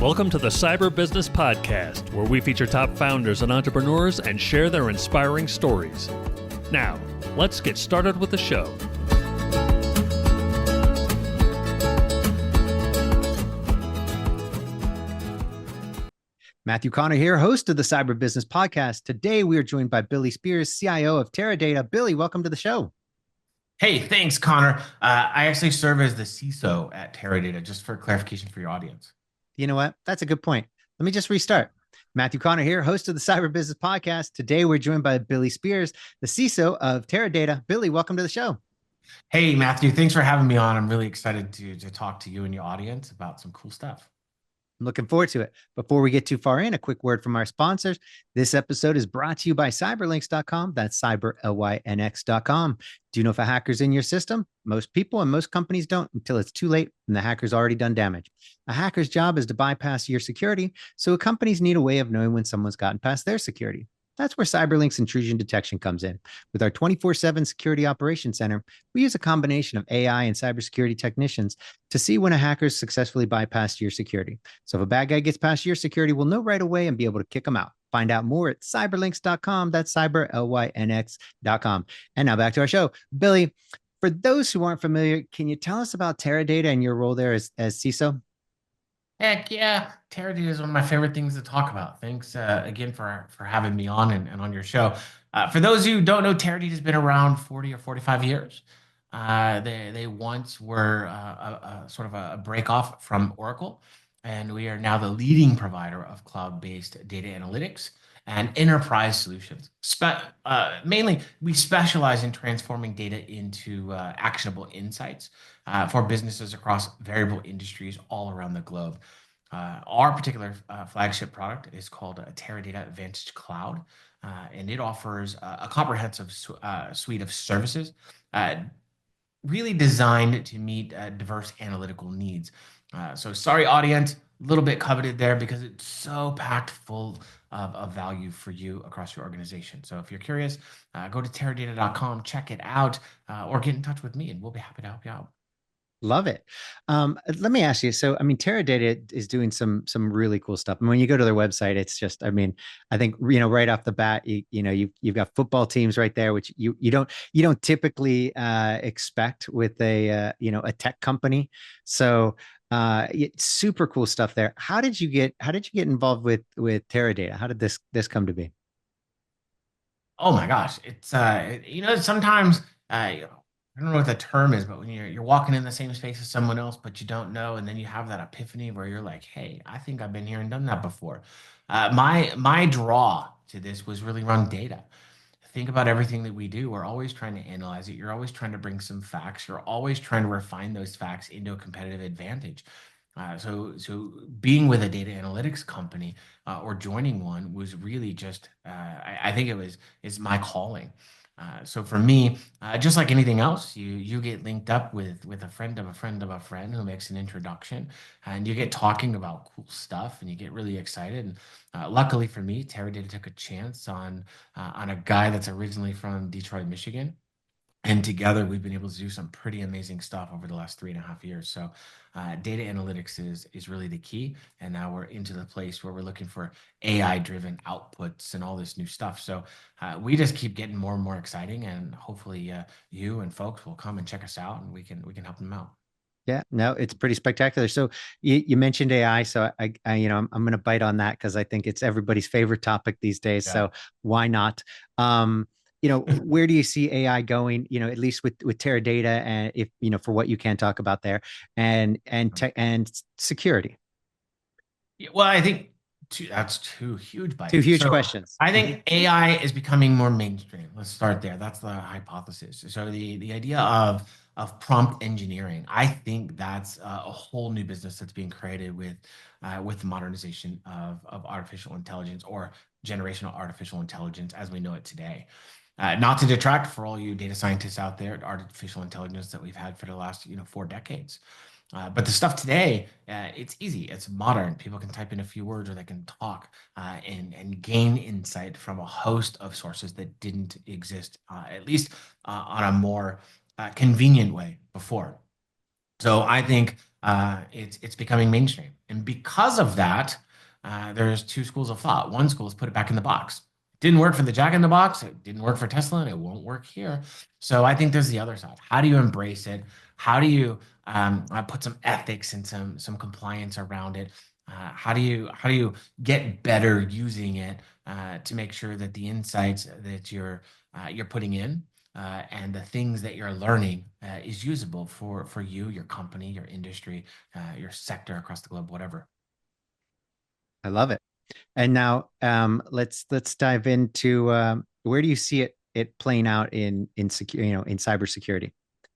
Welcome to the Cyber Business Podcast, where we feature top founders and entrepreneurs and share their inspiring stories. Now, let's get started with the show. Matthew Connor here, host of the Cyber Business Podcast. Today, we are joined by Billy Spears, CIO of Teradata. Billy, welcome to the show. Hey, thanks, Connor. I actually serve as the CISO at Teradata, just for clarification for your audience. You know what? That's a good point. Let me just restart. Matthew Connor here, host of the Cyber Business Podcast. Today, we're joined by Billy Spears, the CISO of Teradata. Billy, welcome to the show. Hey, Matthew, thanks for having me on. I'm really excited to talk to you and your audience about some cool stuff. I'm looking forward to it. Before we get too far in, a quick word from our sponsors. This episode is brought to you by cyberlynx.com. That's cyberlynx.com. Do you know if a hacker's in your system? Most people and most companies don't until it's too late and the hacker's already done damage. A hacker's job is to bypass your security, so companies need a way of knowing when someone's gotten past their security. That's where CyberLynx intrusion detection comes in. With our 24/7 security operations center, we use a combination of AI and cybersecurity technicians to see when a hacker's successfully bypassed your security. So if a bad guy gets past your security, we'll know right away and be able to kick them out. Find out more at cyberlynx.com. That's cyberlynx.com. And now back to our show. Billy, for those who aren't familiar, can you tell us about Teradata and your role there as CISO? Heck yeah, Teradata is one of my favorite things to talk about. Thanks again for having me on and on your show. For those who don't know, Teradata has been around 40 or 45 years. They once were a sort of a break off from Oracle, and we are now the leading provider of cloud-based data analytics and enterprise solutions. Mainly, we specialize in transforming data into actionable insights for businesses across variable industries all around the globe. Our particular flagship product is called Teradata Vantage Cloud, and it offers a comprehensive suite of services really designed to meet diverse analytical needs. So sorry, audience, a little bit coveted there because it's so packed full of value for you across your organization. So if you're curious, go to teradata.com, check it out, or get in touch with me and we'll be happy to help you out. Love it. Let me ask you. So, I mean, Teradata is doing some really cool stuff. And when you go to their website, it's just, I mean, I think right off the bat, you've got football teams right there, which you don't typically expect with a tech company. So, super cool stuff there. How did you get involved with Teradata? How did this come to be? Oh my gosh, it's sometimes I don't know what the term is, but when you're walking in the same space as someone else, but you don't know, and then you have that epiphany where you're like, "Hey, I think I've been here and done that before." My draw to this was really around data. Think about everything that we do. We're always trying to analyze it. You're always trying to bring some facts. You're always trying to refine those facts into a competitive advantage. So being with a data analytics company or joining one was really just, I think is my calling. So for me, just like anything else, you get linked up with a friend of a friend of a friend who makes an introduction, and you get talking about cool stuff, and you get really excited. And luckily for me, Teradata took a chance on a guy that's originally from Detroit, Michigan. And together, we've been able to do some pretty amazing stuff over the last 3.5 years. So data analytics is really the key. And now we're into the place where we're looking for AI-driven outputs and all this new stuff. So we just keep getting more and more exciting. And hopefully you and folks will come and check us out, and we can help them out. Yeah, no, it's pretty spectacular. So you mentioned AI, so I'm going to bite on that because I think it's everybody's favorite topic these days. Yeah. So why not? Where do you see AI going, at least with Teradata, and if, for what you can talk about there, and security? Yeah, well, I think that's two huge bites. Two huge questions. I think AI is becoming more mainstream. Let's start there. That's the hypothesis. So the idea of prompt engineering, I think that's a whole new business that's being created with the modernization of artificial intelligence, or generational artificial intelligence as we know it today. Not to detract for all you data scientists out there, artificial intelligence that we've had for the last 4 decades. But the stuff today, it's easy, it's modern. People can type in a few words, or they can talk and gain insight from a host of sources that didn't exist, at least on a more convenient way before. So I think it's becoming mainstream. And because of that, there's two schools of thought. One school is put it back in the box. It didn't work for the Jack in the Box. It didn't work for Tesla, and it won't work here. So I think there's the other side. How do you embrace it? How do you put some ethics and some compliance around it? How do you get better using it to make sure that the insights that you're putting in and the things that you're learning is usable for you, your company, your industry, your sector across the globe, whatever. I love it. And now let's dive into where do you see it playing out in secure, in cybersecurity?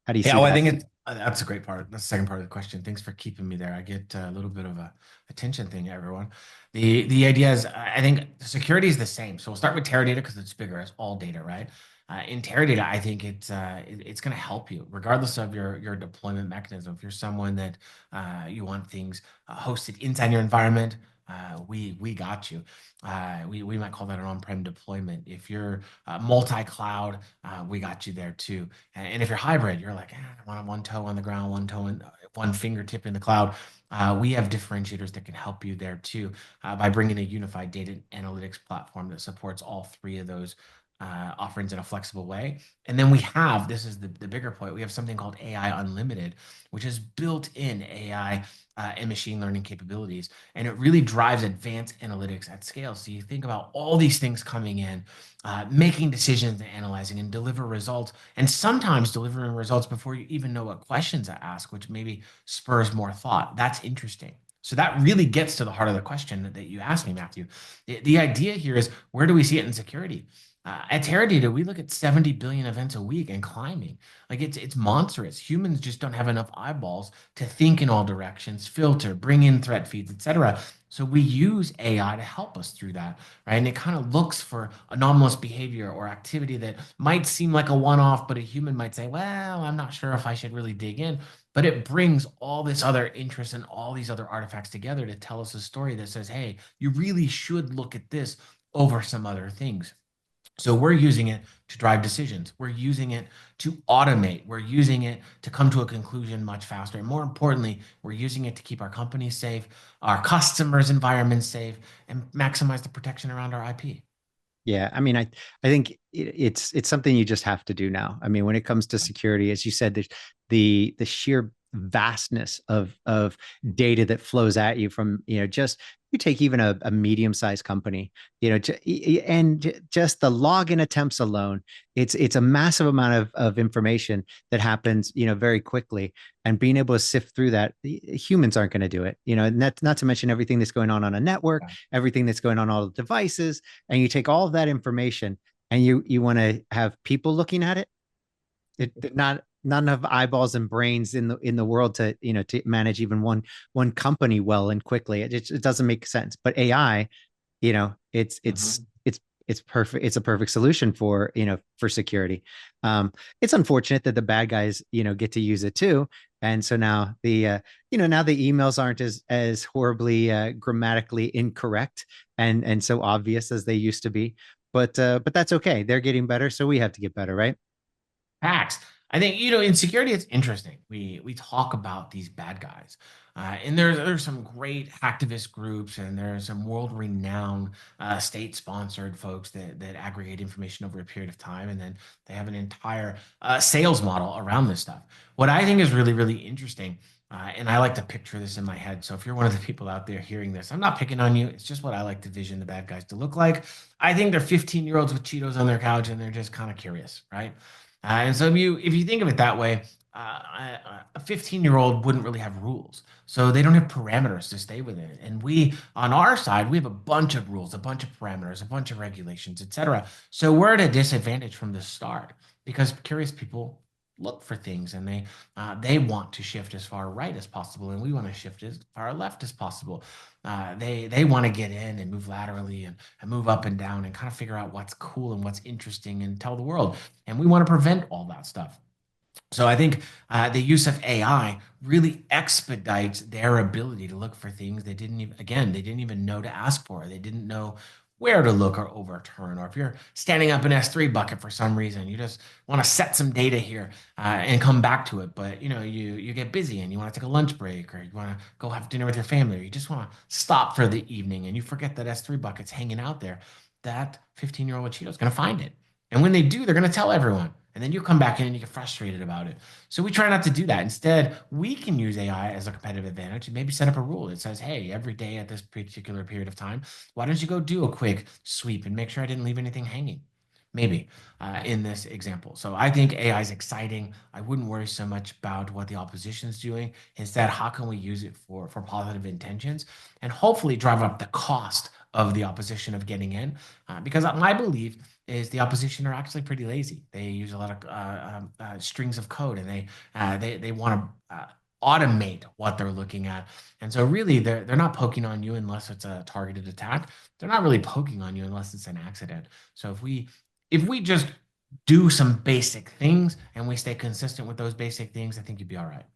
How do you Yeah, see well, I that? think that's a great part. That's the second part of the question. Thanks for keeping me there. I get a little bit of a attention thing, everyone. The idea is, I think security is the same. So we'll start with Teradata because it's bigger. It's all data, right? In Teradata, I think it's going to help you regardless of your deployment mechanism. If you're someone that you want things hosted inside your environment, we got you. We might call that an on-prem deployment. If you're multi-cloud, we got you there too. And if you're hybrid, you're like, I want one toe on the ground, one toe in, one fingertip in the cloud. We have differentiators that can help you there too by bringing a unified data analytics platform that supports all three of those offerings in a flexible way. And then we have, this is the bigger point, we have something called AI Unlimited, which is built in AI and machine learning capabilities. And it really drives advanced analytics at scale. So you think about all these things coming in, making decisions and analyzing and deliver results, and sometimes delivering results before you even know what questions to ask, which maybe spurs more thought. That's interesting. So that really gets to the heart of the question that you asked me, Matthew. The idea here is, where do we see it in security? At Teradata, we look at 70 billion events a week and climbing. Like it's monstrous. Humans just don't have enough eyeballs to think in all directions, filter, bring in threat feeds, etc. So we use AI to help us through that, right? And it kind of looks for anomalous behavior or activity that might seem like a one-off, but a human might say, "Well, I'm not sure if I should really dig in." But it brings all this other interest and all these other artifacts together to tell us a story that says, "Hey, you really should look at this over some other things." So we're using it to drive decisions. We're using it to automate. We're using it to come to a conclusion much faster. And more importantly, we're using it to keep our companies safe, our customers' environments safe, and maximize the protection around our IP. Yeah, I mean, I think it's something you just have to do now. I mean, when it comes to security, as you said, there's the sheer vastness of data that flows at you from, just you take even a medium-sized company, and just the login attempts alone, it's a massive amount of information that happens, very quickly. And being able to sift through that, humans aren't going to do it, and that's not to mention everything that's going on a network, Yeah. everything that's going on all the devices, and you take all of that information and you want to have people looking at it. Not enough eyeballs and brains in the world to to manage even one company well and quickly. It doesn't make sense. But AI, you know it's it's Mhm. it's it's perfect. It's a perfect solution for security. It's unfortunate that the bad guys get to use it too. And so now now the emails aren't as horribly grammatically incorrect and so obvious as they used to be. But that's okay. They're getting better, so we have to get better, right? Facts. I think, in security, it's interesting. We talk about these bad guys, and there's some great hacktivist groups, and there's some world-renowned state-sponsored folks that aggregate information over a period of time, and then they have an entire sales model around this stuff. What I think is really, really interesting, and I like to picture this in my head. So if you're one of the people out there hearing this, I'm not picking on you. It's just what I like to vision the bad guys to look like. I think they're 15-year-olds with Cheetos on their couch, and they're just kind of curious, right? And so if you think of it that way, a 15-year-old wouldn't really have rules. So they don't have parameters to stay within. And we, on our side, we have a bunch of rules, a bunch of parameters, a bunch of regulations, etc. So we're at a disadvantage from the start because curious people look for things and they want to shift as far right as possible, and we want to shift as far left as possible. They want to get in and move laterally and move up and down and kind of figure out what's cool and what's interesting and tell the world. And we want to prevent all that stuff. So I think the use of AI really expedites their ability to look for things they didn't even, again, they didn't even know to ask for. They didn't know where to look or overturn, or if you're standing up an S3 bucket for some reason, you just want to set some data here and come back to it. But you get busy and you want to take a lunch break, or you want to go have dinner with your family, or you just want to stop for the evening and you forget that S3 bucket's hanging out there. That 15-year-old Cheeto is going to find it. And when they do, they're going to tell everyone. And then you come back in and you get frustrated about it. So we try not to do that. Instead, we can use AI as a competitive advantage and maybe set up a rule that says, hey, every day at this particular period of time, why don't you go do a quick sweep and make sure I didn't leave anything hanging? Maybe in this example. So I think AI is exciting. I wouldn't worry so much about what the opposition is doing. Instead, how can we use it for positive intentions and hopefully drive up the cost of the opposition of getting in? Because my belief is the opposition are actually pretty lazy. They use a lot of strings of code, and they want to automate what they're looking at. And so really they're not poking on you unless it's a targeted attack. They're not really poking on you unless it's an accident. So if we just do some basic things and we stay consistent with those basic things, I think you'd be all right.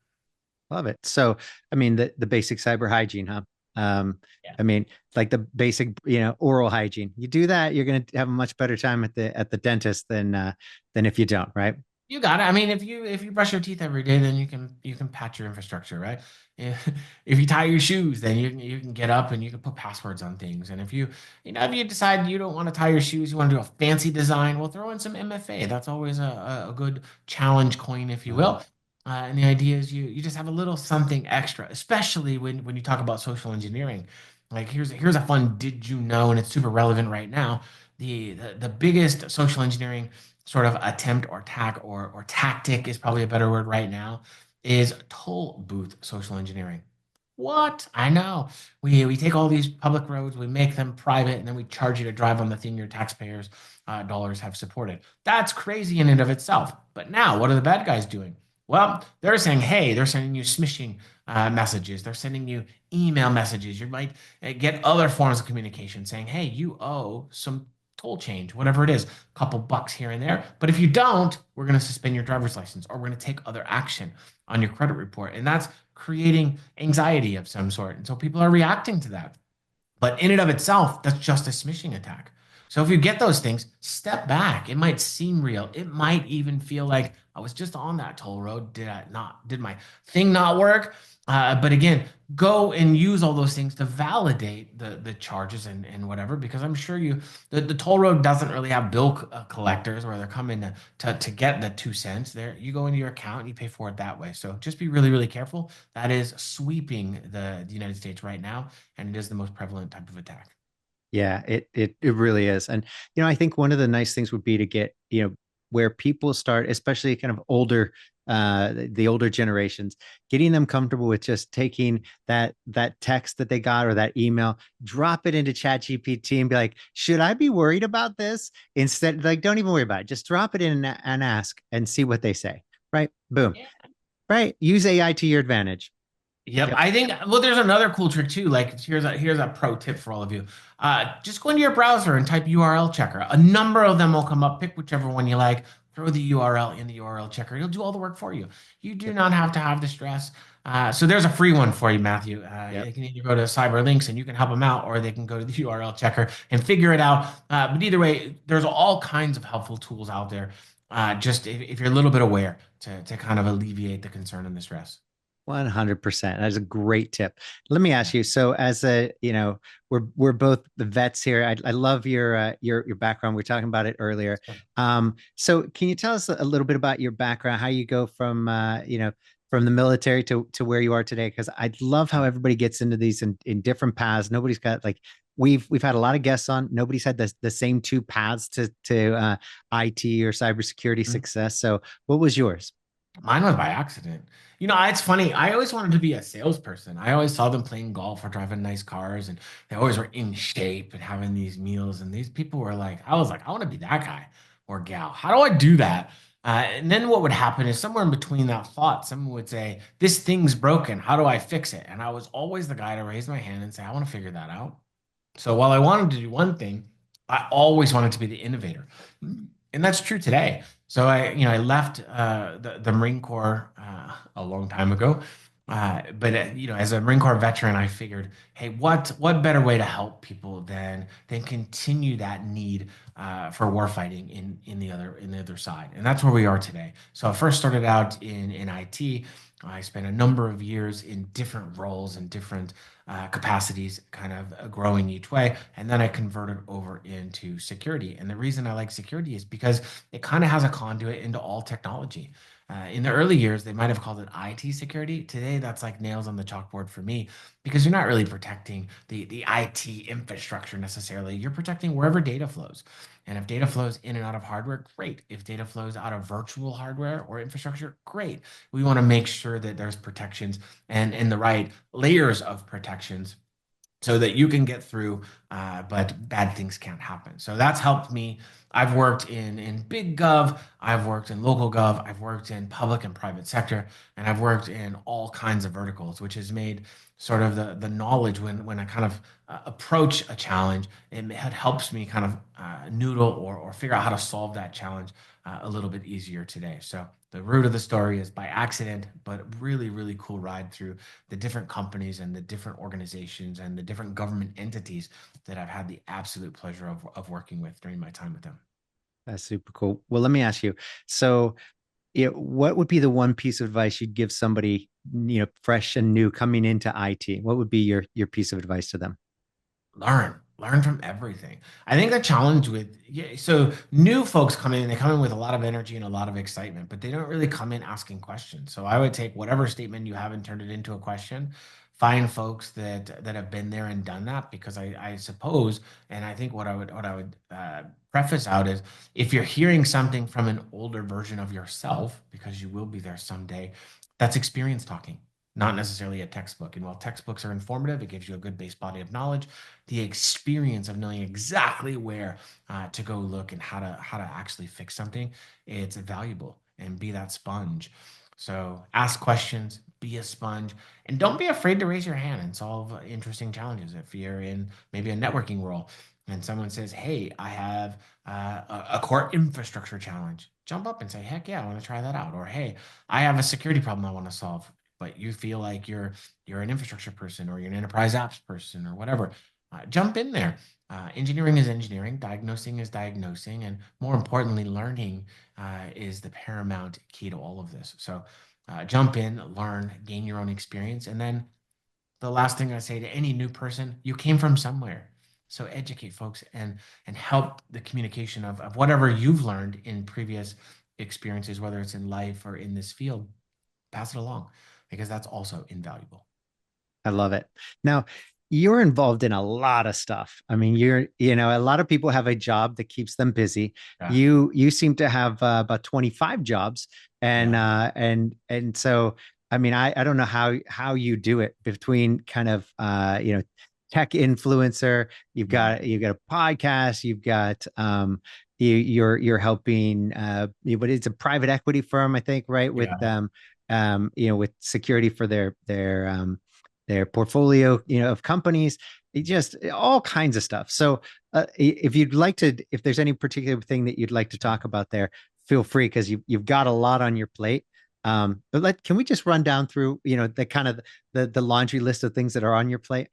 Love it. So, I mean, the basic cyber hygiene, huh? Um, Yeah. I mean, like the basic, oral hygiene. You do that, you're going to have a much better time at the dentist than if you don't, right? You got it. I mean, if you brush your teeth every day, then you can patch your infrastructure, right? If you tie your shoes, then you can get up and you can put passwords on things. And if you decide you don't want to tie your shoes, you want to do a fancy design, well, throw in some MFA. That's always a good challenge coin, if you will. And the idea is you just have a little something extra, especially when you talk about social engineering. Like here's a fun did you know, and it's super relevant right now. The biggest social engineering sort of attempt or tack or tactic is probably a better word right now, is toll booth social engineering. What? I know. We take all these public roads, we make them private, and then we charge you to drive on the thing your taxpayers' dollars have supported. That's crazy in and of itself. But now, what are the bad guys doing? Well, they're saying, hey, they're sending you smishing messages. They're sending you email messages. You might get other forms of communication saying, hey, you owe some toll change, whatever it is, a couple bucks here and there. But if you don't, we're going to suspend your driver's license or we're going to take other action on your credit report. And that's creating anxiety of some sort. And so people are reacting to that. But in and of itself, that's just a smishing attack. So if you get those things, step back. It might seem real. It might even feel like I was just on that toll road. Did I not? Did my thing not work? But again, go and use all those things to validate the charges and whatever, because I'm sure the toll road doesn't really have bill collectors where they're coming to get the 2 cents. There, you go into your account and you pay for it that way. So just be really, really careful. That is sweeping the United States right now, and it is the most prevalent type of attack. Yeah, it really is. And I think one of the nice things would be to get, where people start, especially kind of older, the older generations, getting them comfortable with just taking that text that they got or that email, drop it into Chat GPT and be like, should I be worried about this? Instead, like, don't even worry about it. Just drop it in and ask and see what they say. Right. Boom. Right. Use AI to your advantage. Yep, Yep. I think. Well, there's another cool trick too. Like here's a pro tip for all of you. Just go into your browser and type URL checker. A number of them will come up. Pick whichever one you like. Throw the URL in the URL checker. It'll do all the work for you. You do Yep. not have to have the stress. So there's a free one for you, Matthew. Yep. They can either go to Cyberlinks and you can help them out, or they can go to the URL checker and figure it out. But either way, there's all kinds of helpful tools out there. Just if you're a little bit aware to kind of alleviate the concern and the stress. 100%. That's a great tip. Let me ask you. So, as a, we're both the vets here. I love your background. We are talking about it earlier. So can you tell us a little bit about your background, how you go from, from the military to where you are today? Because I love how everybody gets into these in different paths. Nobody's got like we've had a lot of guests on. Nobody's had the same two paths to IT or cybersecurity Mhm. success. So, what was yours? Mine was by accident. It's funny. I always wanted to be a salesperson. I always saw them playing golf or driving nice cars, and they always were in shape and having these meals. And these people were like, I was like, I want to be that guy or gal. How do I do that? And then what would happen is somewhere in between that thought, someone would say, this thing's broken. How do I fix it? And I was always the guy to raise my hand and say, I want to figure that out. So while I wanted to do one thing, I always wanted to be the innovator. And that's true today. So I left the Marine Corps a long time ago, But as a Marine Corps veteran, I figured, hey, what better way to help people than continue that need for warfighting in the other side, and that's where we are today. So I first started out in IT. I spent a number of years in different roles and different capacities, kind of growing each way, and then I converted over into security. And the reason I like security is because it kind of has a conduit into all technology. In the early years, they might have called it IT security. Today, that's like nails on the chalkboard for me because you're not really protecting the IT infrastructure necessarily. You're protecting wherever data flows. And if data flows in and out of hardware, great. If data flows out of virtual hardware or infrastructure, great. We want to make sure that there's protections and the right layers of protections so that you can get through, but bad things can't happen. So that's helped me. I've worked in big gov, I've worked in local gov, I've worked in public and private sector, and I've worked in all kinds of verticals, which has made sort of the knowledge when I kind of approach a challenge, it helps me kind of noodle or figure out how to solve that challenge a little bit easier today. So the root of the story is by accident, but really, really cool ride through the different companies and the different organizations and the different government entities that I've had the absolute pleasure of working with during my time with them. That's super cool. Well, let me ask you. So, what would be the one piece of advice you'd give somebody, fresh and new coming into IT? What would be your piece of advice to them? Learn from everything. I think the challenge with, yeah, so new folks come in, they come in with a lot of energy and a lot of excitement, but they don't really come in asking questions. So I would take whatever statement you have and turn it into a question. Find folks that have been there and done that, because I suppose, and I think what I would preface out is, if you're hearing something from an older version of yourself, because you will be there someday, that's experience talking, not necessarily a textbook. And while textbooks are informative, it gives you a good base body of knowledge. The experience of knowing exactly where to go look and how to actually fix something, it's valuable. And be that sponge. So ask questions, be a sponge, and don't be afraid to raise your hand and solve interesting challenges. If you're in maybe a networking role and someone says, "Hey, I have a core infrastructure challenge," jump up and say, "Heck yeah, I want to try that out." Or, "Hey, I have a security problem I want to solve." But you feel like you're an infrastructure person or you're an enterprise apps person or whatever, jump in there. Engineering is engineering, diagnosing is diagnosing, and more importantly, learning is the paramount key to all of this. So jump in, learn, gain your own experience. And then the last thing I say to any new person, you came from somewhere. So educate folks and help the communication of whatever you've learned in previous experiences, whether it's in life or in this field, pass it along, because that's also invaluable. I love it. Now, you're involved in a lot of stuff. I mean, a lot of people have a job that keeps them busy. Yeah. You seem to have about 25 jobs, and Yeah. so I mean, I don't know how you do it between kind of tech influencer. Mm. You've got a podcast. You've got you're helping but it's a private equity firm, I think, right? With Yeah. with security for their portfolio, of companies, just all kinds of stuff. So, if there's any particular thing that you'd like to talk about there, feel free, because you've got a lot on your plate. But can we just run down through, the kind of the laundry list of things that are on your plate?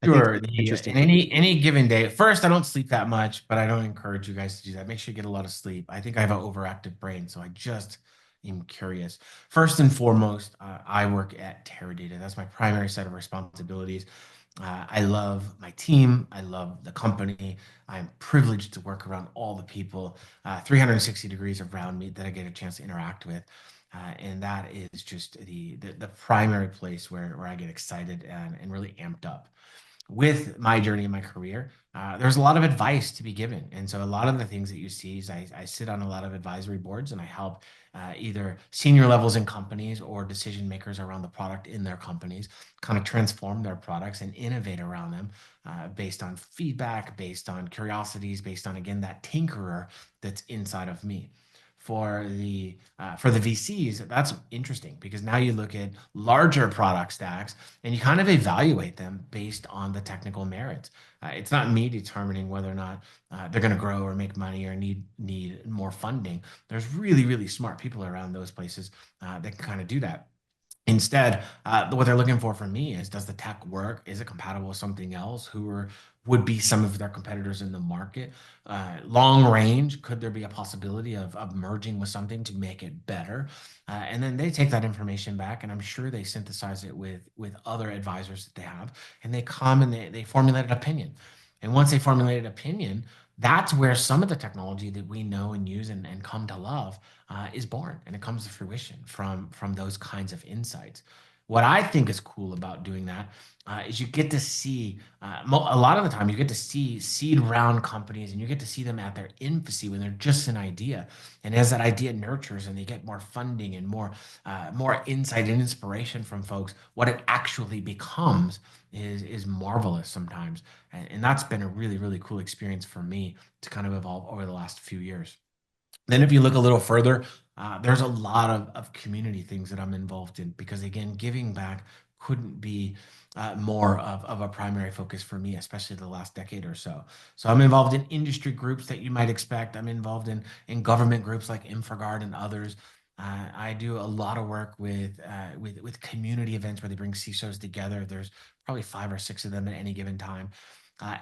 I think Sure. it's In interesting. any given day, first, I don't sleep that much, but I don't encourage you guys to do that. Make sure you get a lot of sleep. I think I have an overactive brain, so I just am curious. First and foremost, I work at Teradata. That's my primary set of responsibilities. I love my team. I love the company. I'm privileged to work around all the people, 360 degrees around me that I get a chance to interact with. And that is just the primary place where I get excited and really amped up with my journey in my career. There's a lot of advice to be given. And so a lot of the things that you see is I sit on a lot of advisory boards and I help either senior levels in companies or decision makers around the product in their companies kind of transform their products and innovate around them based on feedback, based on curiosities, based on, again, that tinkerer that's inside of me. For the VCs, that's interesting because now you look at larger product stacks and you kind of evaluate them based on the technical merits. It's not me determining whether or not they're going to grow or make money or need more funding. There's really, really smart people around those places that can kind of do that. Instead, what they're looking for from me is, does the tech work? Is it compatible with something else? Would be some of their competitors in the market? Long range, could there be a possibility of merging with something to make it better? And then they take that information back, and I'm sure they synthesize it with other advisors that they have, and they come and they formulate an opinion. And once they formulate an opinion, that's where some of the technology that we know and use and come to love is born, and it comes to fruition from those kinds of insights. What I think is cool about doing that is you get to see a lot of the time you get to see seed round companies, and you get to see them at their infancy when they're just an idea. And as that idea nurtures and they get more funding and more insight and inspiration from folks, what it actually becomes is marvelous sometimes. And that's been a really, really cool experience for me to kind of evolve over the last few years. Then, if you look a little further, there's a lot of community things that I'm involved in, because, again, giving back couldn't be more of a primary focus for me, especially the last decade or so. So I'm involved in industry groups that you might expect. I'm involved in government groups like InfraGard and others. I do a lot of work with community events where they bring CISOs together. There's probably 5 or 6 of them at any given time.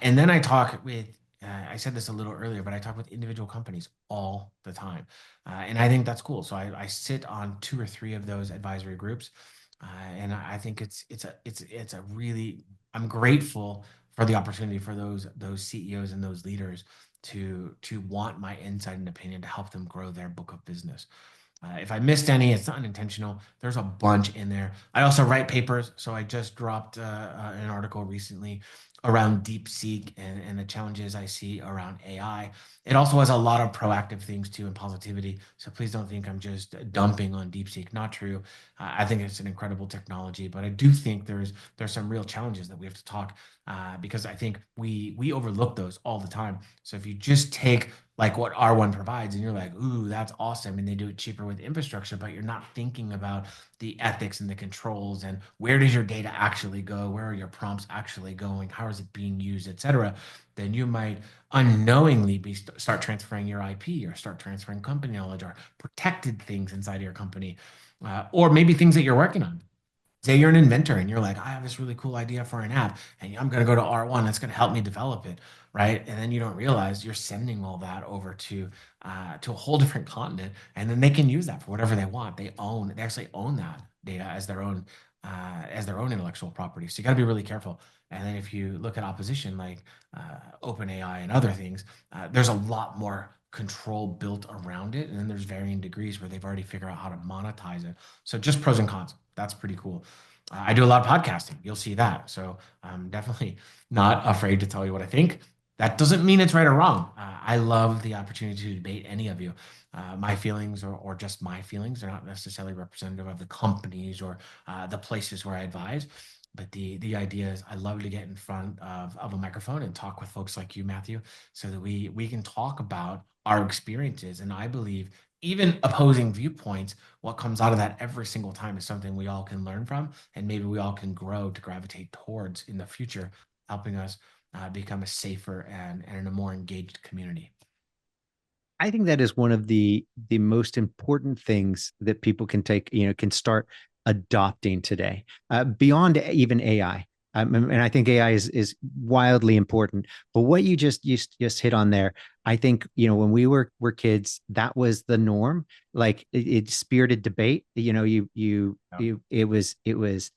And then I talk with I said this a little earlier, but I talk with individual companies all the time. And I think that's cool. So I sit on 2 or 3 of those advisory groups. And I think it's a really, I'm grateful for the opportunity for those CEOs and those leaders to want my insight and opinion to help them grow their book of business. If I missed any, it's not unintentional. There's a bunch in there. I also write papers. So I just dropped an article recently around DeepSeek and the challenges I see around AI. It also has a lot of proactive things too, and positivity. So please don't think I'm just dumping on DeepSeek. Not true. I think it's an incredible technology, but I do think there's some real challenges that we have to talk, because I think we overlook those all the time. So if you just take like what R1 provides, and you're like, ooh, that's awesome, and they do it cheaper with infrastructure, but you're not thinking about the ethics and the controls, and where does your data actually go? Where are your prompts actually going? How is it being used, et cetera? Then you might unknowingly start transferring your IP, or start transferring company knowledge, or protected things inside of your company, or maybe things that you're working on. Say you're an inventor and you're like, I have this really cool idea for an app, and I'm going to go to R1 that's going to help me develop it, right? And then you don't realize you're sending all that over to a whole different continent, and then they can use that for whatever they want. They actually own that data as their own intellectual property. So you got to be really careful. And then if you look at opposition like OpenAI and other things, there's a lot more control built around it, and then there's varying degrees where they've already figured out how to monetize it. So just pros and cons. That's pretty cool. I do a lot of podcasting. You'll see that. So I'm definitely not afraid to tell you what I think. That doesn't mean it's right or wrong. I love the opportunity to debate any of you. My feelings, or just my feelings, are not necessarily representative of the companies or the places where I advise. But the idea is, I love to get in front of a microphone and talk with folks like you, Matthew, so that we can talk about our experiences. And I believe even opposing viewpoints, what comes out of that every single time is something we all can learn from, and maybe we all can grow to gravitate towards in the future, helping us become a safer and a more engaged community. I think that is one of the most important things that people can take, can start adopting today, beyond even AI. And I think AI is wildly important. But what you just hit on there, I think when we were kids, that was the norm. Like it spirited debate. Yeah. It was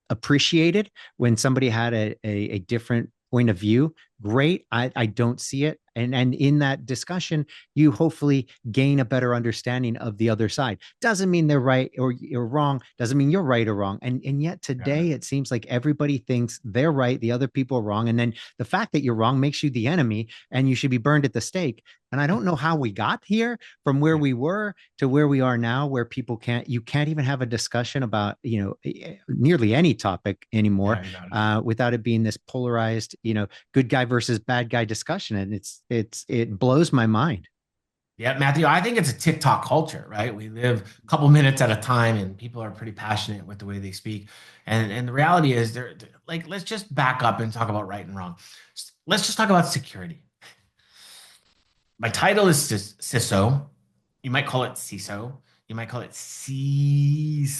appreciated when somebody had a different point of view. Great. I don't see it. And in that discussion, you hopefully gain a better understanding of the other side. Doesn't mean they're right or you're wrong. Doesn't mean you're right or wrong. And yet Got it. today it seems like everybody thinks they're right, the other people are wrong. And then the fact that you're wrong makes you the enemy and you should be burned at the stake. And I don't know how we got here from where Yeah. we were to where we are now, where you can't even have a discussion about, nearly any topic anymore, Yeah, you got it. without it being this polarized, good guy versus bad guy discussion. And it blows my mind. Yeah, Matthew, I think it's a TikTok culture, right? We live a couple minutes at a time, and people are pretty passionate with the way they speak. And the reality is, like, let's just back up and talk about right and wrong. Let's just talk about security. My title is CISO. You might call it CISO. You might call it CISO.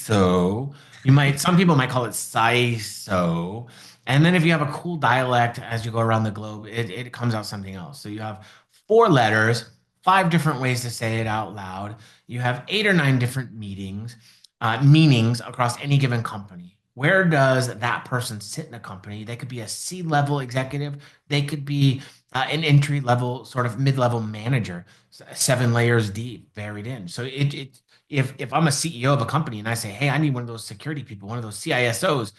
Some people might call it CISO. And then if you have a cool dialect as you go around the globe, it comes out something else. So you have four letters, five different ways to say it out loud. You have eight or nine different meanings across any given company. Where does that person sit in a company? They could be a C-level executive. They could be an entry level, sort of mid-level manager, seven layers deep, buried in. So if I'm a CEO of a company and I say, hey, I need one of those security people, one of those CISOs,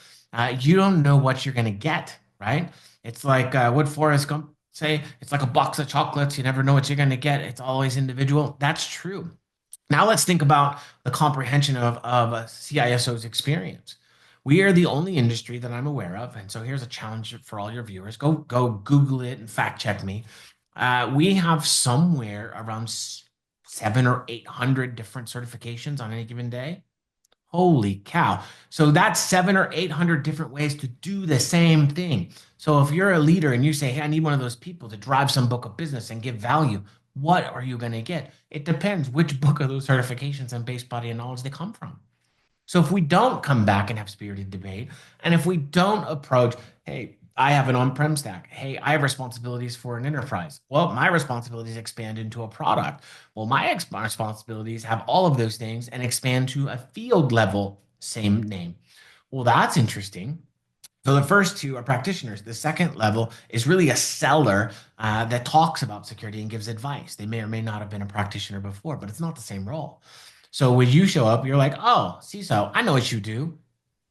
you don't know what you're going to get, right? It's like what Forrest Gump say, it's like a box of chocolates. You never know what you're going to get. It's always individual. That's true. Now let's think about the comprehension of a CISO's experience. We are the only industry that I'm aware of, and so here's a challenge for all your viewers. Go Google it and fact check me. We have somewhere around seven or 800 different certifications on any given day. Holy cow. So that's seven or 800 different ways to do the same thing. So if you're a leader and you say, hey, I need one of those people to drive some book of business and give value, what are you going to get? It depends which book of those certifications and base body of knowledge they come from. So if we don't come back and have spirited debate, and if we don't approach, hey, I have an on-prem stack. Hey, I have responsibilities for an enterprise. Well, my responsibilities expand into a product. Well, my responsibilities have all of those things and expand to a field level, same name. Well, that's interesting. So the first two are practitioners. The second level is really a seller that talks about security and gives advice. They may or may not have been a practitioner before, but it's not the same role. So when you show up, you're like, oh, CISO, I know what you do.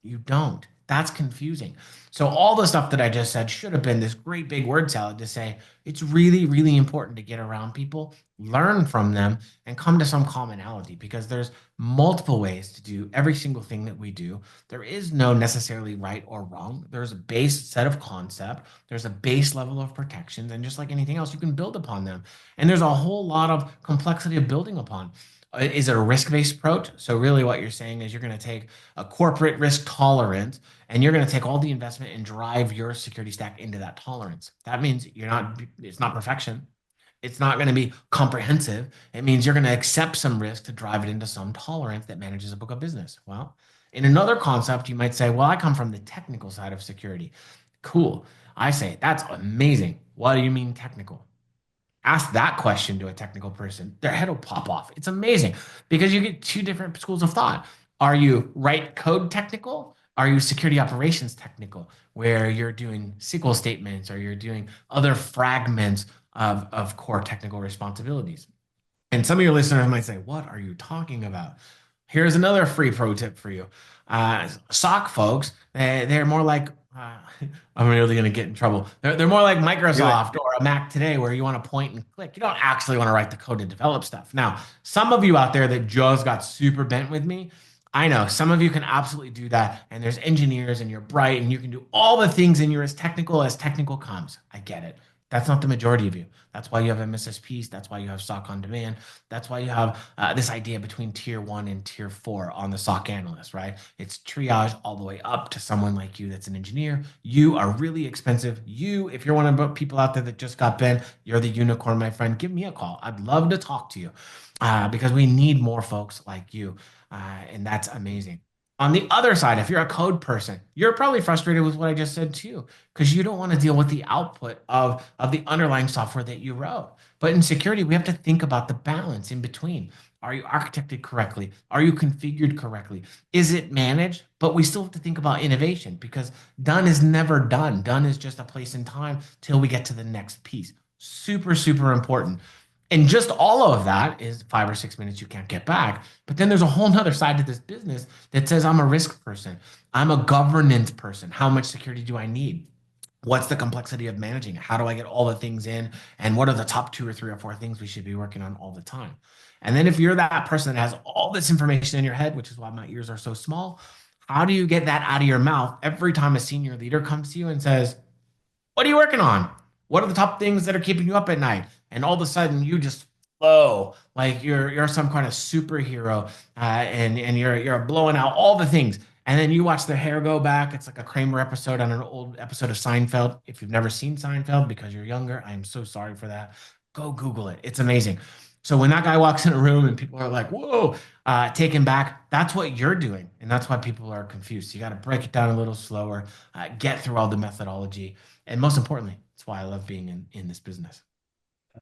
You don't. That's confusing. So all the stuff that I just said should have been this great big word salad to say it's really, really important to get around people, learn from them, and come to some commonality because there's multiple ways to do every single thing that we do. There is no necessarily right or wrong. There's a base set of concept. There's a base level of protections. And just like anything else, you can build upon them. And there's a whole lot of complexity of building upon. Is it a risk-based approach? So really what you're saying is you're going to take a corporate risk tolerance and you're going to take all the investment and drive your security stack into that tolerance. That means it's not perfection. It's not going to be comprehensive. It means you're going to accept some risk to drive it into some tolerance that manages a book of business. Well, in another concept, you might say, well, I come from the technical side of security. Cool. I say, that's amazing. What do you mean technical? Ask that question to a technical person, their head will pop off. It's amazing because you get two different schools of thought. Are you write code technical? Are you security operations technical, where you're doing SQL statements or you're doing other fragments of core technical responsibilities? And some of your listeners might say, what are you talking about? Here's another free pro tip for you. SOC folks, they're more like, I'm really going to get in trouble. They're more like Microsoft or a Mac today where you want to point and click. You don't actually want to write the code to develop stuff. Now, some of you out there that just got super bent with me, I know some of you can absolutely do that. And there's engineers and you're bright and you can do all the things and you're as technical comes. I get it. That's not the majority of you. That's why you have MSSPs. That's why you have SOC on demand. That's why you have this idea between tier one and tier four on the SOC analyst, right? It's triage all the way up to someone like you that's an engineer. You are really expensive. If you're one of the people out there that just got bent, you're the unicorn, my friend. Give me a call. I'd love to talk to you because we need more folks like you. And that's amazing. On the other side, if you're a code person, you're probably frustrated with what I just said too, because you don't want to deal with the output of the underlying software that you wrote. But in security, we have to think about the balance in between. Are you architected correctly? Are you configured correctly? Is it managed? But we still have to think about innovation because done is never done. Done is just a place in time till we get to the next piece. Super, super important. And just all of that is 5 or 6 minutes you can't get back. But then there's a whole nother side to this business that says I'm a risk person. I'm a governance person. How much security do I need? What's the complexity of managing it? How do I get all the things in? And what are the top two or three or four things we should be working on all the time? And then if you're that person that has all this information in your head, which is why my ears are so small, how do you get that out of your mouth every time a senior leader comes to you and says, what are you working on? What are the top things that are keeping you up at night? And all of a sudden you just flow like you're some kind of superhero and you're blowing out all the things. And then you watch their hair go back. It's like a Kramer episode on an old episode of Seinfeld. If you've never seen Seinfeld because you're younger, I am so sorry for that. Go Google it. It's amazing. So when that guy walks in a room and people are like, whoa, taken back, that's what you're doing. And that's why people are confused. So you got to break it down a little slower, get through all the methodology. And most importantly, that's why I love being in this business.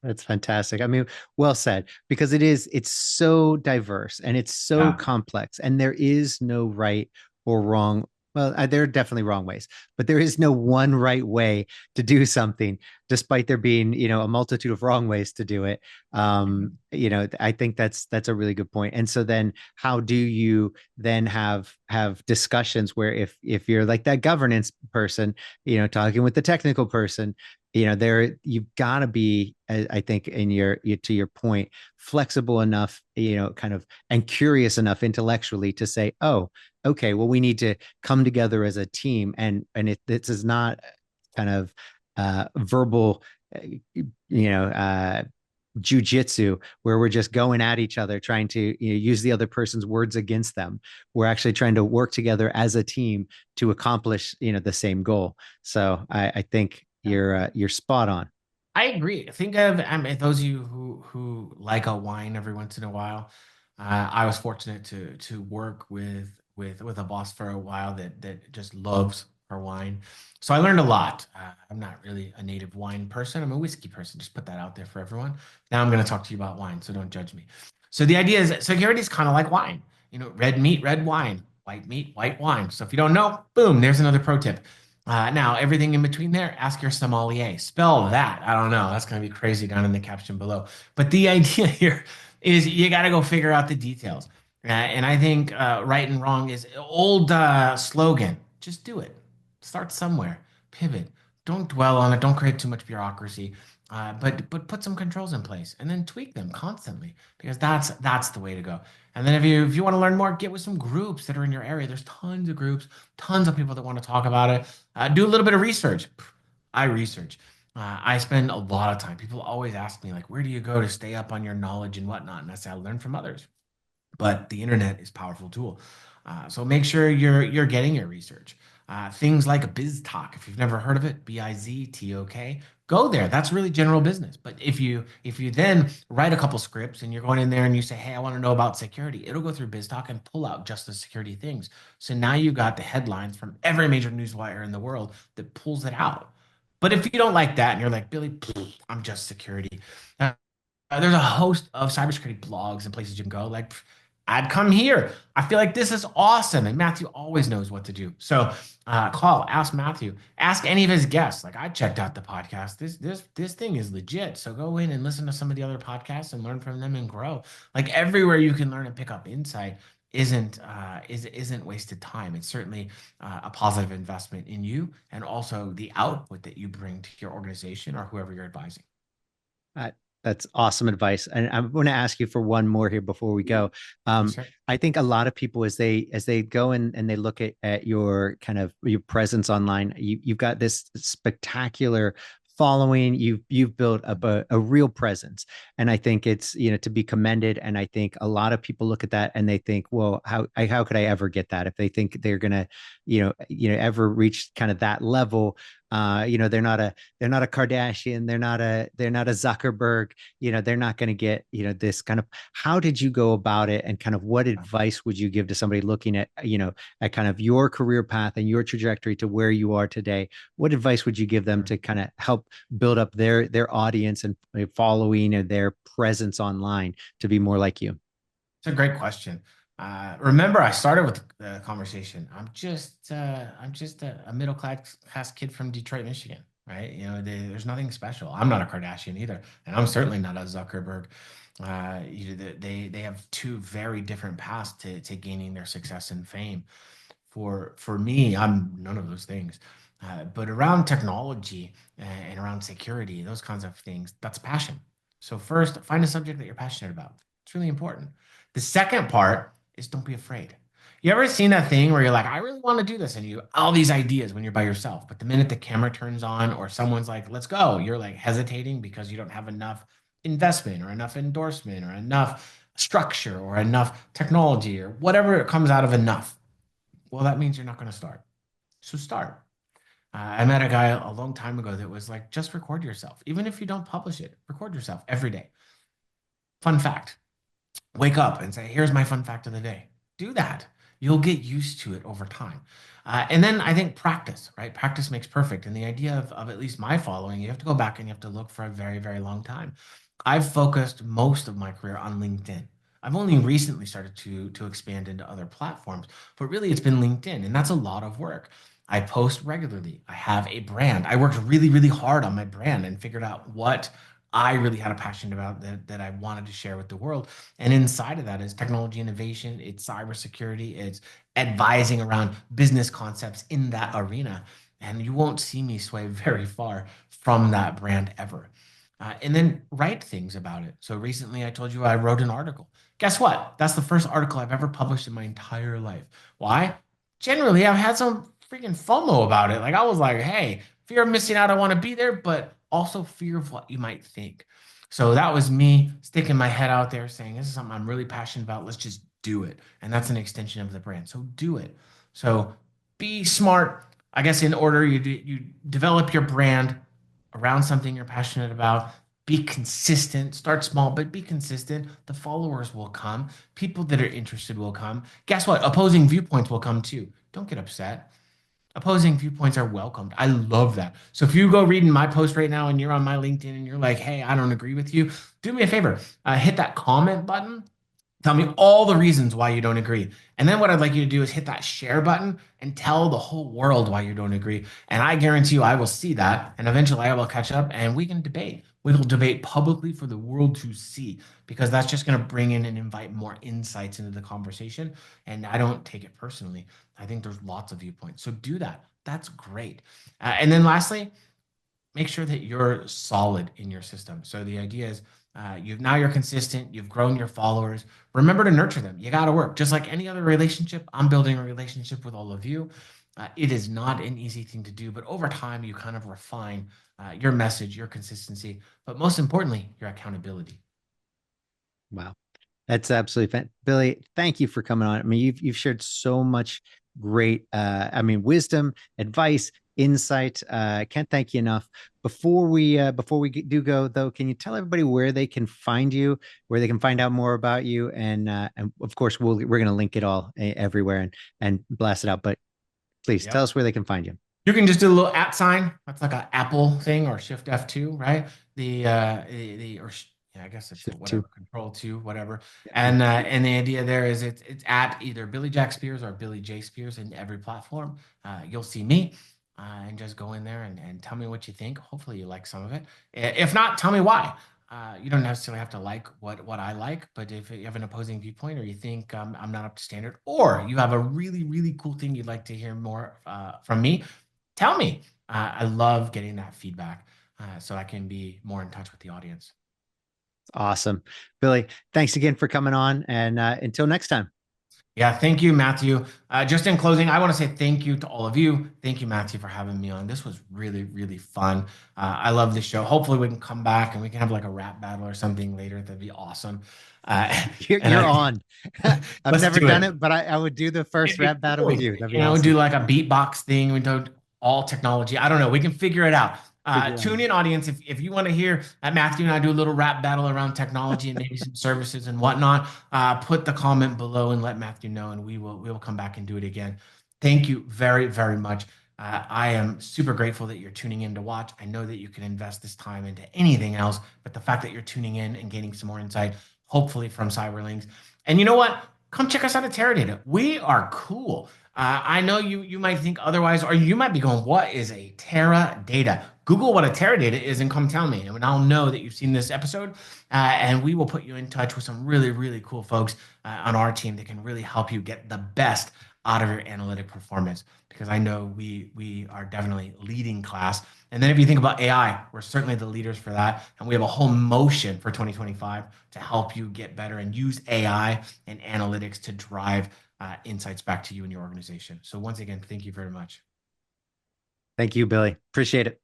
That's fantastic. I mean, well said, because it's so diverse and it's so Yeah. complex, and there is no right or wrong. Well, there are definitely wrong ways, but there is no one right way to do something, despite there being, a multitude of wrong ways to do it. I think that's a really good point. And so then, how do you then have discussions where if you're like that governance person, talking with the technical person, there you've got to be, I think, in to your point, flexible enough, kind of, and curious enough intellectually to say, oh, okay, well, we need to come together as a team, and this is not kind of verbal, jujitsu where we're just going at each other trying to, use the other person's words against them. We're actually trying to work together as a team to accomplish, the same goal. So I think you're spot on. I agree. Think of, those of you who like a wine every once in a while. I was fortunate to work with a boss for a while that just loves her wine. So I learned a lot. I'm not really a native wine person. I'm a whiskey person. Just put that out there for everyone. Now I'm going to talk to you about wine, so don't judge me. So the idea is that security is kind of like wine. Red meat, red wine. White meat, white wine. So if you don't know, boom, there's another pro tip. Now, everything in between there, ask your sommelier. Spell that. I don't know. That's going to be crazy down in the caption below. But the idea here is you got to go figure out the details. And I think right and wrong is old slogan. Just do it. Start somewhere. Pivot. Don't dwell on it. Don't create too much bureaucracy. But put some controls in place and then tweak them constantly because that's the way to go. And then if you want to learn more, get with some groups that are in your area. There's tons of groups, tons of people that want to talk about it. Do a little bit of research. I research. I spend a lot of time. People always ask me, like, where do you go to stay up on your knowledge and whatnot? And I say, I learn from others. But the internet is a powerful tool. So make sure you're getting your research. Things like BizTalk, if you've never heard of it, BizTok, go there. That's really general business. But if you then write a couple scripts and you're going in there and you say, hey, I want to know about security, it'll go through BizTalk and pull out just the security things. So now you've got the headlines from every major newswire in the world that pulls it out. But if you don't like that and you're like, Billy, I'm just security. There's a host of cybersecurity blogs and places you can go. Like, I'd come here. I feel like this is awesome. And Matthew always knows what to do. So call, ask Matthew, ask any of his guests. Like, I checked out the podcast. This thing is legit. So go in and listen to some of the other podcasts and learn from them and grow. Like everywhere you can learn and pick up insight isn't wasted time. It's certainly a positive investment in you and also the output that you bring to your organization or whoever you're advising. Uh, that's awesome advice. And I'm going to ask you for one more here before we go. Yes, Um, sir. I think a lot of people, as they go in and they look at your kind of your presence online, you've got this spectacular following. You've built up a real presence, and I think it's, to be commended. And I think a lot of people look at that and they think, well, how could I ever get that? If they think they're gonna, ever reach kind of that level, they're not a Kardashian, they're not a Zuckerberg, they're not going to get, this kind of, how did you go about it, and kind of what advice would you give to somebody looking at kind of your career path and your trajectory to where you are today? What advice would you give them to kind of help build up their audience and following and their presence online to be more like you? It's a great question. Remember, I started with the conversation. I'm just a middle class kid from Detroit, Michigan, right? There's nothing special. I'm not a Kardashian either, and I'm certainly not a Zuckerberg. They have two very different paths to gaining their success and fame. For me, I'm none of those things. But around technology and around security, those kinds of things, that's passion. So first, find a subject that you're passionate about. It's really important. The second part is don't be afraid. You ever seen that thing where you're like, I really want to do this, and you all these ideas when you're by yourself, but the minute the camera turns on or someone's like, let's go, you're like hesitating because you don't have enough investment or enough endorsement or enough structure or enough technology or whatever it comes out of enough. Well, that means you're not going to start. So start. I met a guy a long time ago that was like, just record yourself. Even if you don't publish it, record yourself every day. Fun fact. Wake up and say, here's my fun fact of the day. Do that. You'll get used to it over time. And then I think practice, right? Practice makes perfect. And the idea of at least my following, you have to go back and you have to look for a very, very long time. I've focused most of my career on LinkedIn. I've only recently started to expand into other platforms, but really it's been LinkedIn, and that's a lot of work. I post regularly. I have a brand. I worked really, really hard on my brand and figured out what I really had a passion about that I wanted to share with the world. And inside of that is technology innovation, it's cybersecurity, it's advising around business concepts in that arena. And you won't see me sway very far from that brand ever. And then write things about it. So recently I told you I wrote an article. Guess what? That's the first article I've ever published in my entire life. Why? Generally, I've had some freaking FOMO about it. Like I was like, hey, fear of missing out, I want to be there, but also fear of what you might think. So that was me sticking my head out there saying, this is something I'm really passionate about. Let's just do it. And that's an extension of the brand. So do it. So be smart. I guess in order you develop your brand around something you're passionate about. Be consistent. Start small, but be consistent. The followers will come. People that are interested will come. Guess what? Opposing viewpoints will come too. Don't get upset. Opposing viewpoints are welcomed. I love that. So if you go reading my post right now and you're on my LinkedIn and you're like, hey, I don't agree with you, do me a favor. Hit that comment button. Tell me all the reasons why you don't agree. And then what I'd like you to do is hit that share button and tell the whole world why you don't agree. And I guarantee you I will see that. And eventually I will catch up and we can debate. We will debate publicly for the world to see, because that's just going to bring in and invite more insights into the conversation. And I don't take it personally. I think there's lots of viewpoints. So do that. That's great. And then lastly, make sure that you're solid in your system. So the idea is you're consistent, you've grown your followers. Remember to nurture them. You got to work. Just like any other relationship, I'm building a relationship with all of you. It is not an easy thing to do, but over time, you kind of refine your message, your consistency, but most importantly, your accountability. Wow. That's absolutely Billy, thank you for coming on. I mean, you've shared so much great wisdom, advice, insight. I can't thank you enough. Before we do go though, can you tell everybody where they can find you, where they can find out more about you, and of course we're going to link it all everywhere and blast it out. But please tell us where they can find you. You can just do a little @ sign. That's like an Apple thing, or Shift F2, right? I guess it's Shift whatever, 2. Control 2, whatever. And the idea there is it's at either Billy Jack Spears or Billy J Spears in every platform. You'll see me. And just go in there and tell me what you think. Hopefully you like some of it. If not, tell me why. You don't necessarily have to like what I like, but if you have an opposing viewpoint or you think I'm not up to standard, or you have a really, really cool thing you'd like to hear more from me, tell me. I love getting that feedback so I can be more in touch with the audience. Awesome. Billy, thanks again for coming on. And until next time. Yeah, thank you, Matthew. Just in closing, I want to say thank you to all of you. Thank you, Matthew, for having me on. This was really, really fun. I love this show. Hopefully we can come back and we can have like a rap battle or something later. That'd be awesome. You're on. I've never done it, but I would do the first rap battle with you. That'd be awesome. Do like a beatbox thing. We do all technology. I don't know. We can figure it out. Tune in, audience, if you want to hear Matthew and I do a little rap battle around technology and maybe some services and whatnot. Put the comment below and let Matthew know, and we will come back and do it again. Thank you very, very much. I am super grateful that you're tuning in to watch. I know that you can invest this time into anything else, but the fact that you're tuning in and gaining some more insight, hopefully from Cyberlinks. And you know what? Come check us out at Teradata. We are cool. I know you might think otherwise, or you might be going, what is a Teradata? Google what a Teradata is and come tell me, and I'll know that you've seen this episode, and we will put you in touch with some really, really cool folks on our team that can really help you get the best out of your analytic performance, because I know we are definitely leading class. And then if you think about AI, we're certainly the leaders for that. And we have a whole motion for 2025 to help you get better and use AI and analytics to drive insights back to you and your organization. So once again, thank you very much. Thank you, Billy. Appreciate it.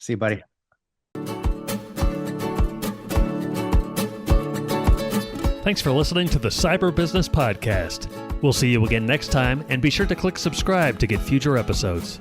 See you, buddy. Thanks for listening to the Cyber Business Podcast. We'll see you again next time, and be sure to click subscribe to get future episodes.